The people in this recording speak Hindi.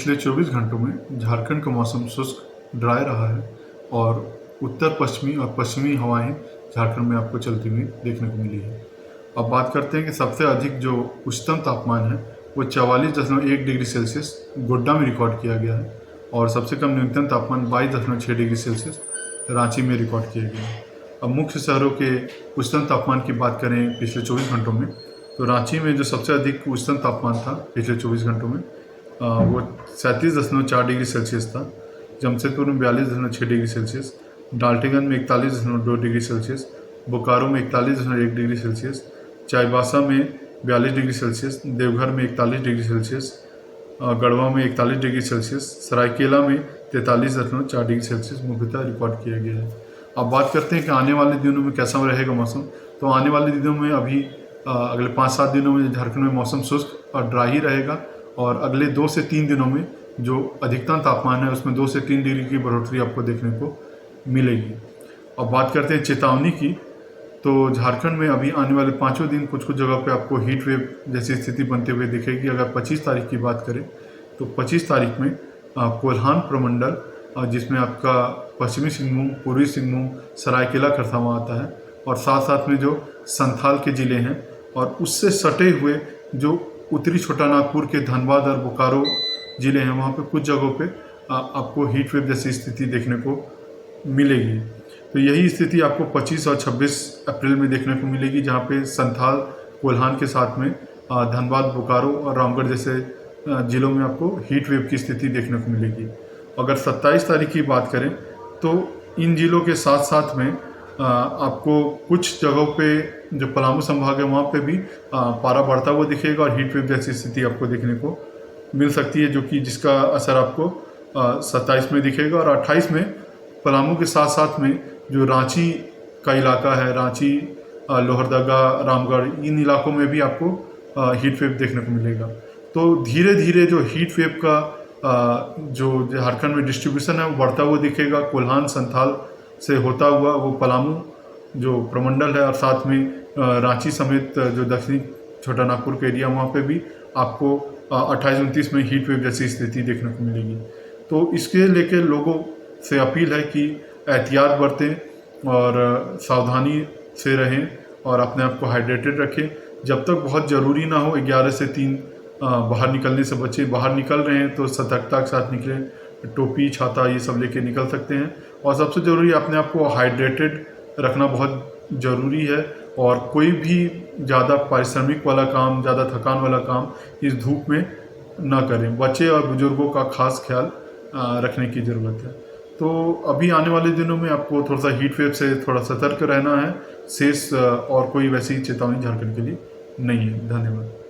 पिछले 24 घंटों में झारखंड का मौसम शुष्क ड्राई रहा है और उत्तर पश्चिमी और पश्चिमी हवाएं झारखंड में आपको चलती हुई देखने को मिली है। अब बात करते हैं कि सबसे अधिक जो उच्चतम तापमान है वो 44.1 डिग्री सेल्सियस गोड्डा में रिकॉर्ड किया गया है और सबसे कम न्यूनतम तापमान 22.6 डिग्री सेल्सियस रांची में रिकॉर्ड किया गया है। अब मुख्य शहरों के उच्चतम तापमान की बात करें पिछले 24 घंटों में, तो रांची में जो सबसे अधिक उच्चतम तापमान था पिछले 24 घंटों में वो 37.4 डिग्री सेल्सियस था। जमशेदपुर में 42.6 डिग्री सेल्सियस, डाल्टनगंज में 41.2 डिग्री सेल्सियस, बोकारो में 41.1 डिग्री सेल्सियस, चाईबासा में 42 डिग्री सेल्सियस, देवघर में 41 डिग्री सेल्सियस, गढ़वा में 41 डिग्री सेल्सियस, सरायकेला में 43.4 डिग्री सेल्सियस मुख्यतः रिकॉर्ड किया गया है। अब बात करते हैं कि आने वाले दिनों में कैसा रहेगा मौसम। तो आने वाले दिनों में अभी अगले 5-7 दिनों में झारखंड में मौसम शुष्क और ड्राई ही रहेगा और अगले 2 से 3 दिनों में जो अधिकतम तापमान है उसमें 2 से 3 डिग्री की बढ़ोतरी आपको देखने को मिलेगी। अब बात करते हैं चेतावनी की, तो झारखंड में अभी आने वाले 5 दिन कुछ जगह पे आपको हीट वेव जैसी स्थिति बनते हुए दिखेगी। अगर 25 तारीख की बात करें तो 25 तारीख में कोल्हान प्रमंडल जिसमें आपका पश्चिमी सिंहभूम, पूर्वी सिंहभूम, सरायकेला खरसावां आता है और साथ साथ में जो संथाल के ज़िले हैं और उससे सटे हुए जो उत्तरी छोटानागपुर के धनबाद और बोकारो ज़िले हैं वहाँ पे कुछ जगहों पे आपको हीट वेव जैसी स्थिति देखने को मिलेगी। तो यही स्थिति आपको 25 और 26 अप्रैल में देखने को मिलेगी, जहाँ पे संथाल, कोल्हान के साथ में धनबाद, बोकारो और रामगढ़ जैसे ज़िलों में आपको हीट वेव की स्थिति देखने को मिलेगी। अगर 27 तारीख की बात करें तो इन ज़िलों के साथ साथ में आपको कुछ जगहों पे जो पलामू संभाग है वहाँ पे भी पारा बढ़ता हुआ दिखेगा और हीट वेव जैसी स्थिति आपको देखने को मिल सकती है, जो कि जिसका असर आपको 27 में दिखेगा और 28 में पलामू के साथ साथ में जो रांची का इलाका है, रांची, लोहरदगा, रामगढ़, इन इलाकों में भी आपको हीट वेव देखने को मिलेगा। तो धीरे धीरे जो हीट वेव का जो झारखंड में डिस्ट्रीब्यूशन है वो बढ़ता हुआ दिखेगा। कोल्हान, संथाल से होता हुआ वो पलामू जो प्रमंडल है और साथ में रांची समेत जो दक्षिणी छोटानागपुर के एरिया वहाँ पे भी आपको 28-29 में हीट वेव जैसी स्थिति देखने को मिलेगी। तो इसके लेके लोगों से अपील है कि एहतियात बरतें और सावधानी से रहें और अपने आप को हाइड्रेटेड रखें। जब तक बहुत ज़रूरी ना हो 11 से 3 बाहर निकलने से बचें। बाहर निकल रहे हैं तो सतर्कता के साथ निकलें, टोपी, छाता ये सब लेके निकल सकते हैं। और सबसे ज़रूरी अपने आप को हाइड्रेटेड रखना बहुत ज़रूरी है और कोई भी ज़्यादा पारिश्रमिक वाला काम, ज़्यादा थकान वाला काम इस धूप में ना करें। बच्चे और बुज़ुर्गों का खास ख्याल रखने की ज़रूरत है। तो अभी आने वाले दिनों में आपको थोड़ा सा हीट वेव से थोड़ा सतर्क रहना है। शेष और कोई वैसी चेतावनी झारखंड के लिए नहीं है। धन्यवाद।